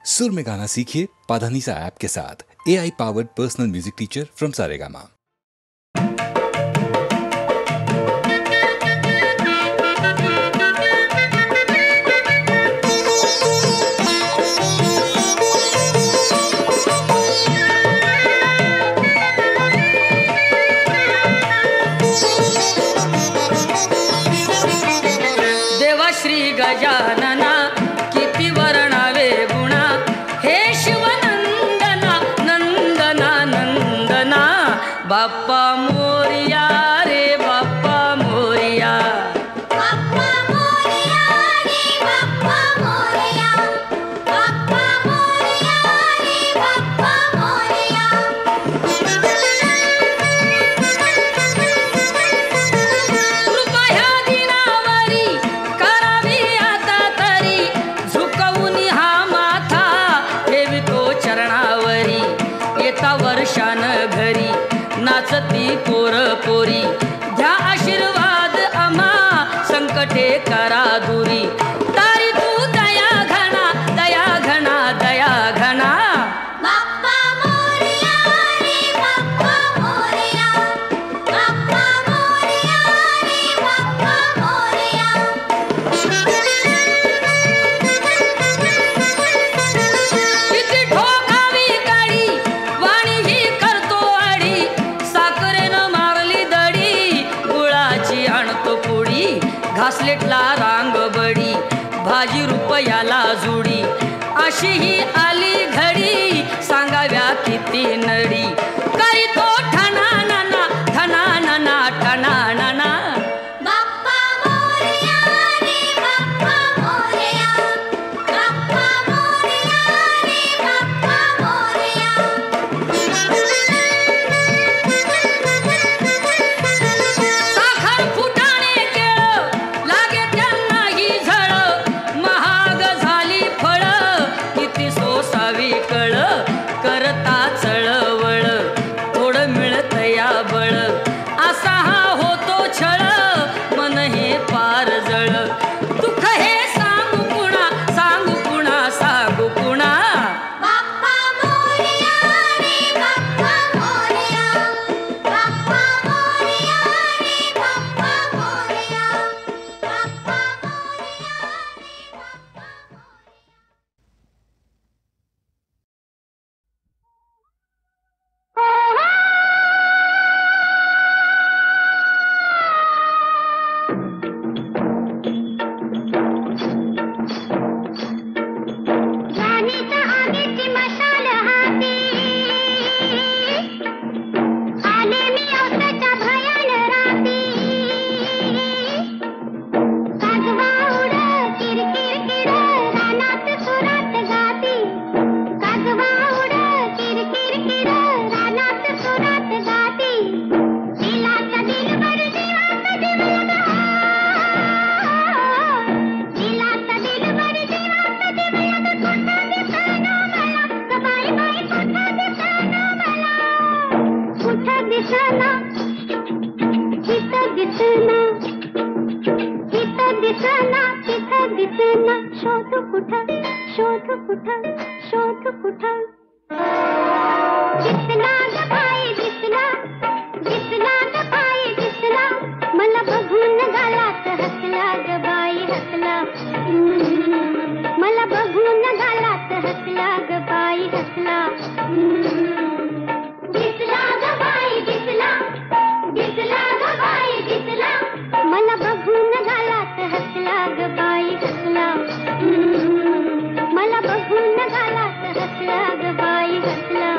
सुर में गाना सीखिए पाधानीसा ऐप के साथ। AI powered personal music teacher from Saregama. Gajanana किती वर्णावे गुणा, हे शिवनंदना नंदना नंदना, बाप्पा मोरिया रे बाप्पा मोरिया, बाप्पा मोरिया रे बाप्पा मोरिया, बाप्पा मोरिया रे बाप्पा मोरिया। कृपा ह्या दिनावरी करावी आता तरी, झुकवून हा माथा ठेवितो चरणावरी, येता वर्षान घरी नाचती पोर पोरी, द्या आशीर्वाद आम्हा संकटे करा दुरी, तारी तू दया घना दया घना दया घना, बाप्पा मोरिया रे बाप्पा मोरिया, बाप्पा मोरिया रे बाप्पा मोरिया। किती ठोकावी काडी वाणी ही करतो आडी, साखरेनं मारली दडी गुळाची आणतो पुडी, घासलेटला रांग बडी भाजी रुपयाला जुडी, अशी ही आली घडी सांगाव्या किती नडी, काही तो ठना नाना ठना नाना ठना नाना, बाप्पा मोरिया रे बाप्पा मोरिया, बाप्पा मोरिया रे बाप्पा मोरिया। साखर फुटाणे केळ लागे त्यांना ही झळ, महाग झाली फळ किती सोसावी कळ, करता चळवळ थोडं मिळत या बळ, असा हा होतो छळ मन हे पार जळ, दुःख हे सांगू कुणा सांगू कुणा सांगू कुणा, बाप्पा मोरिया रे बाप्पा मोरिया, बाप्पा मोरिया रे बाप्पा मोरिया, बाप्पा मोरिया रे बाप्पा राणीच्या आगीची मशाल हाती, आले मी औसाच्या भयान राती, काजवा उड किरकिर किर रानात सुरात गाती, काजवा उड किरकिर किर रानात सुरात गाती, दिलाचा दिलबर जीवाचा जीव लगा, दिलाचा दिलबर जीवाचा जीव लगा, कुठं दिसेना मला ग बाई बाई, कुठं दिसेना मला, कुठं दिसेना, इथं दिसेना, इथं दिसेना, तिथं दिसेना, शोध कुठं शोध कुठं शोध कुठं, दिसला ग बाई दिसला, दिसला ग बाई दिसला, मला बघून गालात हसला ग बाई हसला, मला बघून गालात हसला ग बाई हसला, दिसला ग बाई दिसला, दिसला ग बाई दिसला, मला बघून गालात हसला ग बाई हसला, मला बघून गालात हसला ग बाई हसला।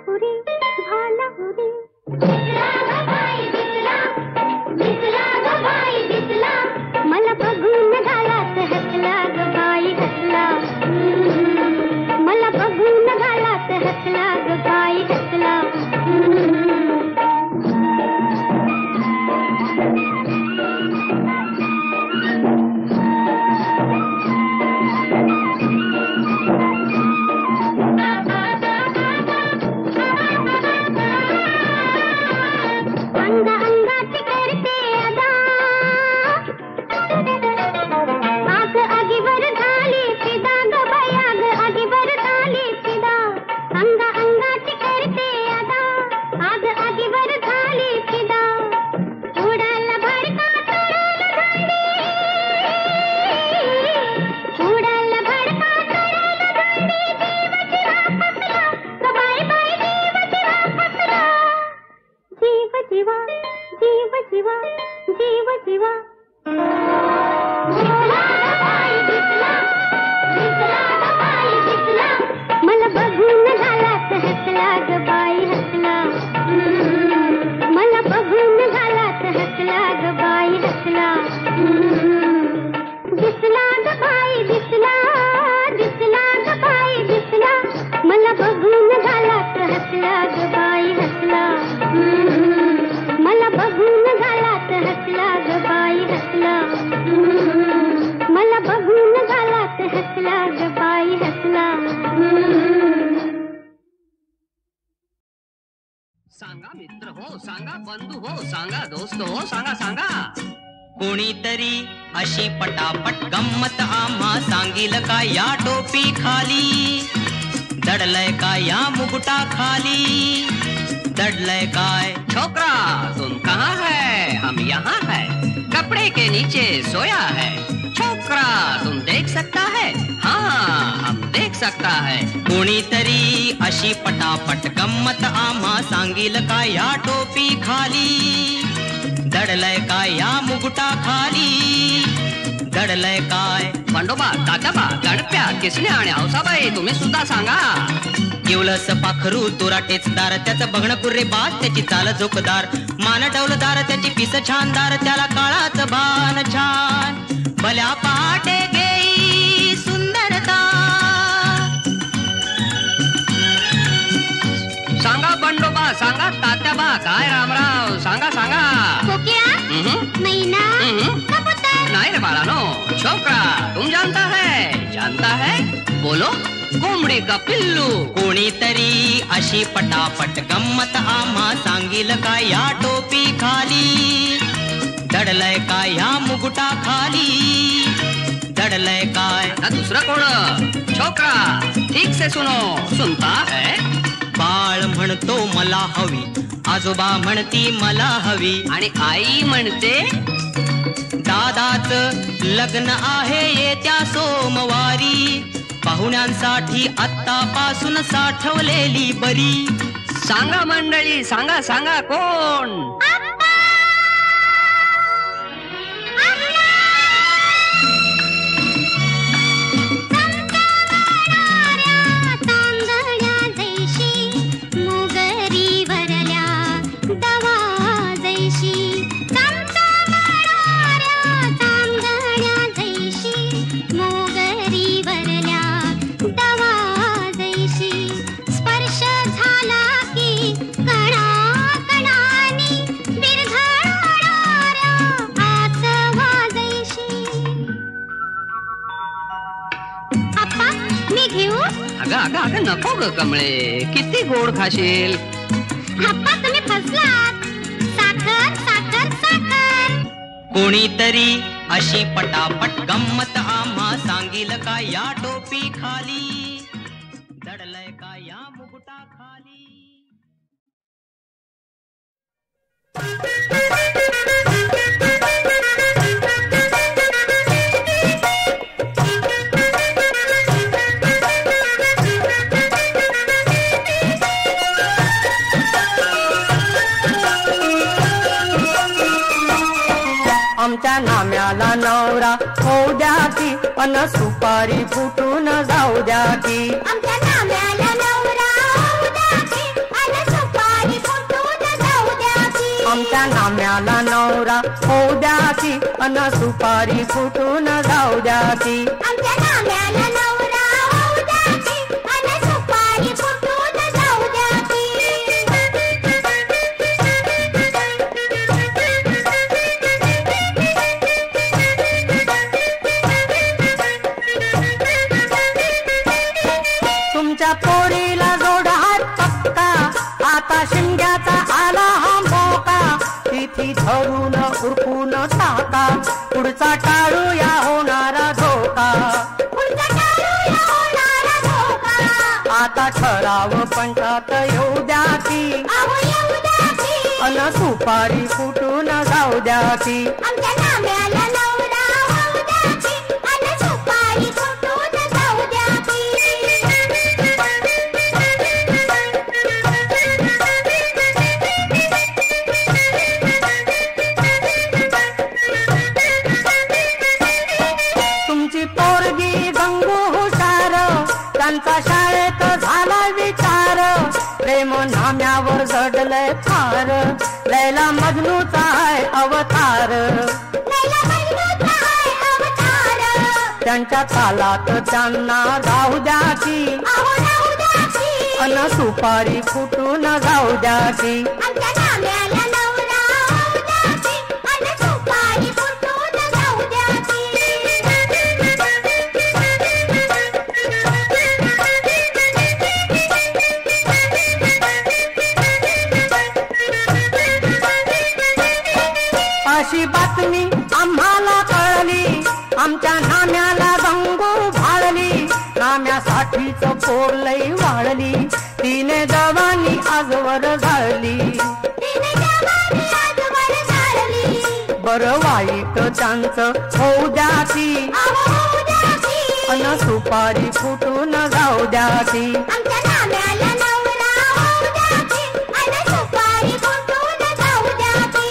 पुरी झाला पुरी. दिसला ग बाई दिसला, दिसला ग बाई दिसला, मला बघून गालात हसला ग बाई हसला. मला बघून गालात हसला ग बाई हसला. सांगा मित्र हो, सांगा बंधू हो, सांगा दोस्त हो, सांगा सांगा. कोणीतरी अशी पटापट गंमत आम्हा सांगील का या टोपी खाली, दडलय का या मुकुटा खाली, दडलय काय. छोकरा तुम कहाँ है, हम यहाँ है, कपड़े के नीचे सोया है. छोकरा तुम देख सकता है, हाँ हम देख सकता है. कोणीतरी अशी पटापट गंमत आम्हा सांगील का या टोपी खाली, दडलय का या मुकुटा खाली, दडलय काय. बंडोबा, तात्याबा, गणप्या, किसने आणि हौसाबाई तुम्ही सुद्धा सांगा. केवलस पाखरू तुरा टेचदार, त्याचं बघणं कुर्रे बाज, त्याची चाल झोकदार, मान डौलदार, त्याची पिस छानदार, त्याला काळाचं भान छान. भल्या पहाटे गेई सुंदरता. सांगा बंडोबा, सांगा तात्याबा, काय रामराव, सांगा सांगा. मैना कबूतर. नहीं रे बाळानो, छोकरा तुम जानता है बोलो. कोंबडी का पिल्लू. कोणीतरी अशी पटापट गंमत आम्हा सांगील का या टोपी खाली, दडलय का या मुकुटा खाली, दडलय काय. दूसरा कोण. छोकरा ठीक से सुनो, सुनता है. बाळ म्हणतो मला हवी, आजोबा म्हणती मला हवी, आणि आई म्हणते दादाच लग्न आहे येत्या सोमवारी, पाहुण्यांसाठी आत्तापासून साठवलेली बरी. सांगा मंडळी, सांगा सांगा कोण. अगं नको ग कमळे, किती गोड खाशील. आप्पा तुम्ही फसलात. साखर साखर साखर. कोणीतरी अशी पटापट गंमत आम्हा सांगील का या टोपी खाली, दडलय का या मुकुटा खाली. आमच्या नाम्याला नवरा होऊ द्या की, अन सुपारी फुटून जाऊ द्या की. आमच्या नाम्याला नवरा होऊ द्या की, आमच्या नाम्याला नवरा होऊ द्या की अन सुपारी फुटून जाऊ द्या की आमच्या नाम्याला नवरा होऊ द्या की अन सुपारी फुटून जाऊ द्या की तुमच्या पोरीला जोड हात पक्का आता शिमग्याचा आला हा मोका तिथी धरून उरकून टाका पुढचा टाळूया होणारा धोका पुढचा टाळूया होणारा धोका आता ठराव पंचात येऊ द्या की अहो येऊ द्या की अन सुपारी फुटून जाऊ द्या की आमच्या नाम्याला नवरा होऊ द्या की अन सुपारी फुटून जाऊ द्या की तुमची पोरगी गंगू हुशार त्यांचा शाळेत झाला विचार प्रेम नाम्यावर जडलंय फार लैला मजनूचा आहे अवतार लैला मजनूचा आहे अवतार त्यांच्या तालात त्यांना जाऊ द्या की अहो जाऊ द्या की अन सुपारी फुटून जाऊ द्या की आमच्या नाम्याला नवरा होऊ द्या की अन सुपारी फुटून जाऊ द्या की अशी बातमी आम्हाला कळली आमच्या नाम्याला गंगू भाळली नाम्यासाठीच पोर लई वाळली तिने जवानी आजवर झाली तिने जवानी आजवर झाडली बरं वाईट त्यांचं होऊ द्या की अहो होऊ द्या की अन सुपारी फुटून जाऊ द्या की आमच्या नाम्याला नवरा होऊ द्या की अन सुपारी फुटून जाऊ द्या की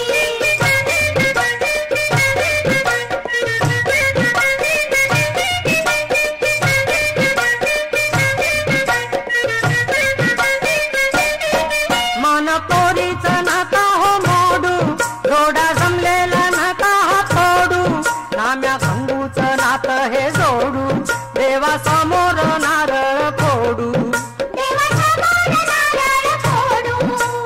मन पोरीचं नाता हो मोडू जोडा जमलेला नाता हा तोडू नाम्या गंगूचं नातं हे जोडू देवा समोर नारळ फोडू देवासमोर नारळ फोडू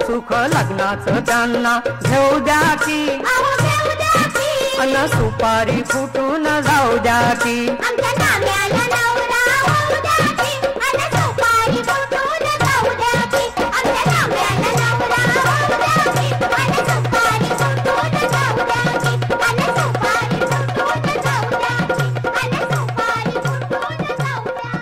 सुख लग्नाचं त्यांना घेऊ द्या की अहो घेऊ द्या की अन सुपारी फुटून जाऊ द्या की आमच्या नाम्याला नवरा होऊ द्या की अन सुपारी फुटून जाऊ द्या की आमच्या नाम्याला नवरा होऊ द्या की अन सुपारी फुटून जाऊ द्या की अन सुपारी फुटून जाऊ द्या की अन सुपारी फुटून जाऊ द्या की अन सुपारी फुटून जाऊ द्या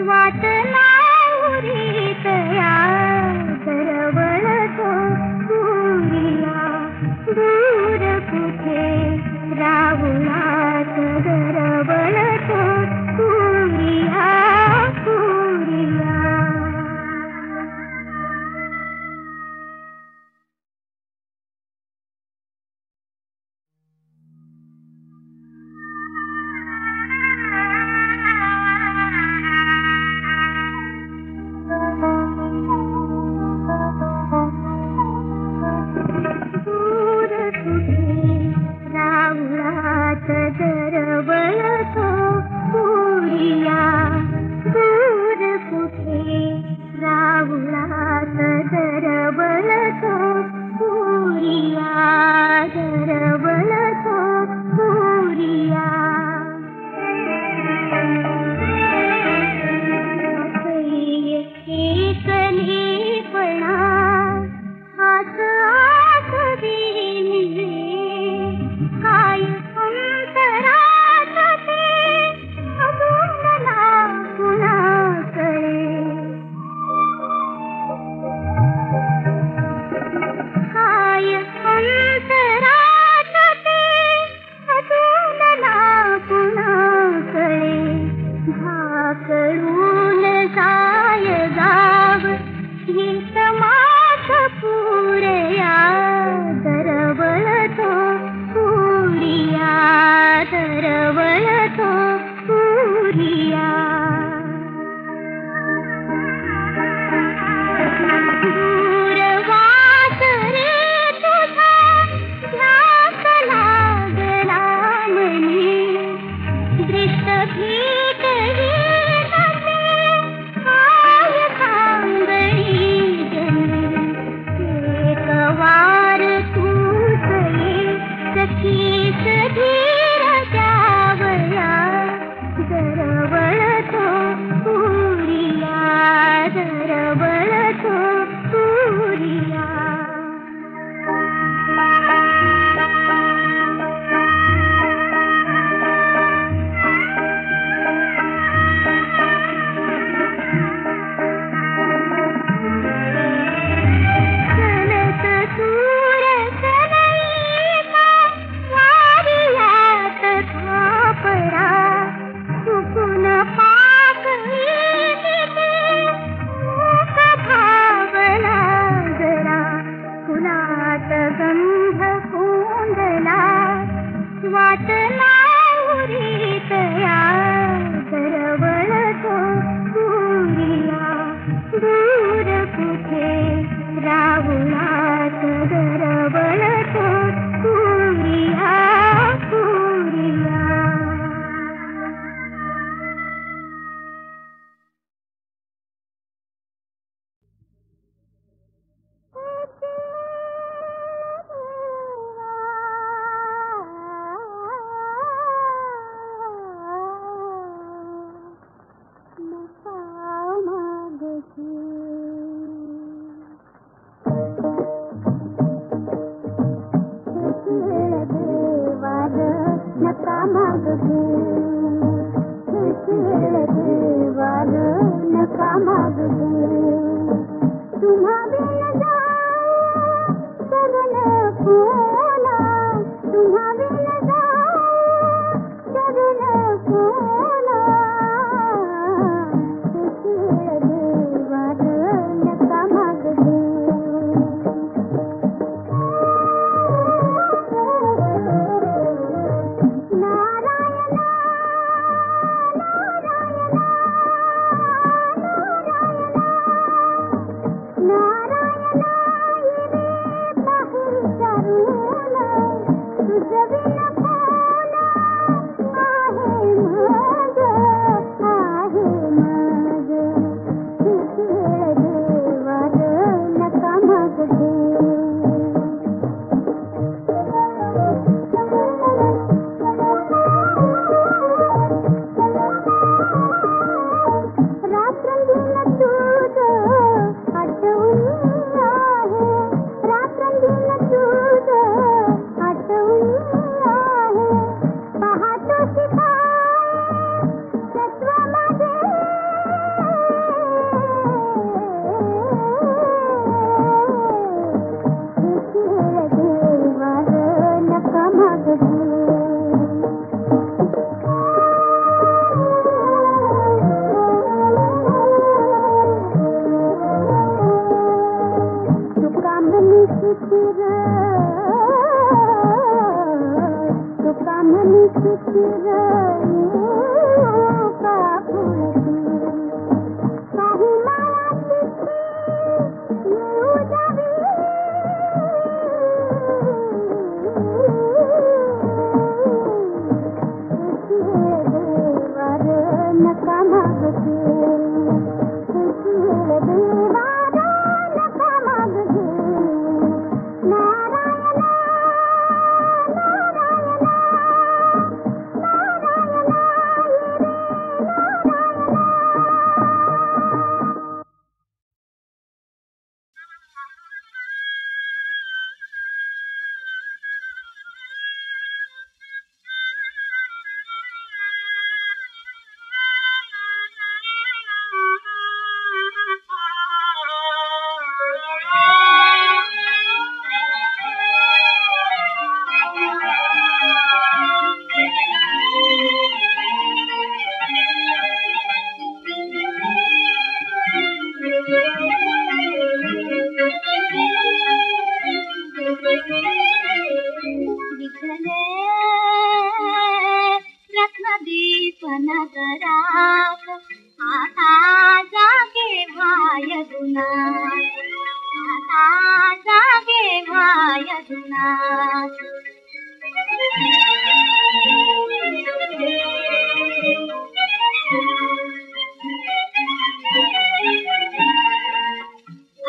वाट लावरीत या दरवळतो पुरिया दूर कुठे राहुलात दरवळतो पुरिया पुरिया. दूर कुठे राहुलात दरवळतो पुरिया दूर कुठे राहुलात दरवळतो पुरिया दरवळतो पुरिया. एकलेपणा हात आत दिली काय अंतरात ते अजून ना कुणाकडे काय अंतरात ते अजून ना कुणाकडे धाकळून जाय गाव गीत माथ पुरया दरवळतो पुरिया दरवळतो पुरिया. दूरवास रे तुझा ध्यास लागला मनी दृष्ट भेटली नसे काय सांगणी जनी एक वार तूच ये सखीस धीर द्यावया दरवळतो पुरिया दरवळतो पुरिया. चलत दूर सनईचा वारियात थापरा चुकून पाक येते मूक भावला जरा फुलात गंध कोंडला वाट लावरीत या दरवळतो पुरिया दूर कुठे राहुलात दरवळतो पुरिया पुरिया. नका मागू देवार नका मागू तुम्हा बिन जाऊ शरण कोणा तुम्हा बिन जाऊ शरण कोणा देवार नका मागू नारायणा रे बाहेर चारू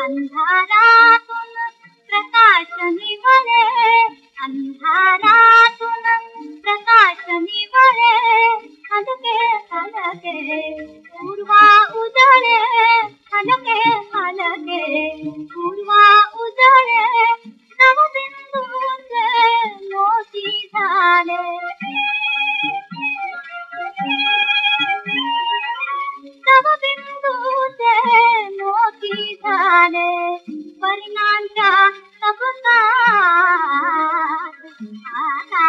अंधारातून प्रकाश निवळे, अंधारातून प्रकाश निवळे, हलके हलके पूर्वा उजळे, हलके हलके पूर्वा उजळे, नवबिंदूचे मोती झाले, नवबिंदूचे मोती झाले, वर्णांच्या तबकात आता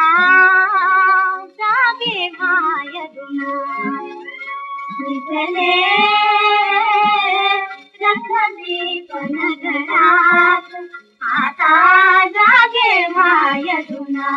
जागे भायदुना, विझले रखदीप नगरात आता जागे भायदुना.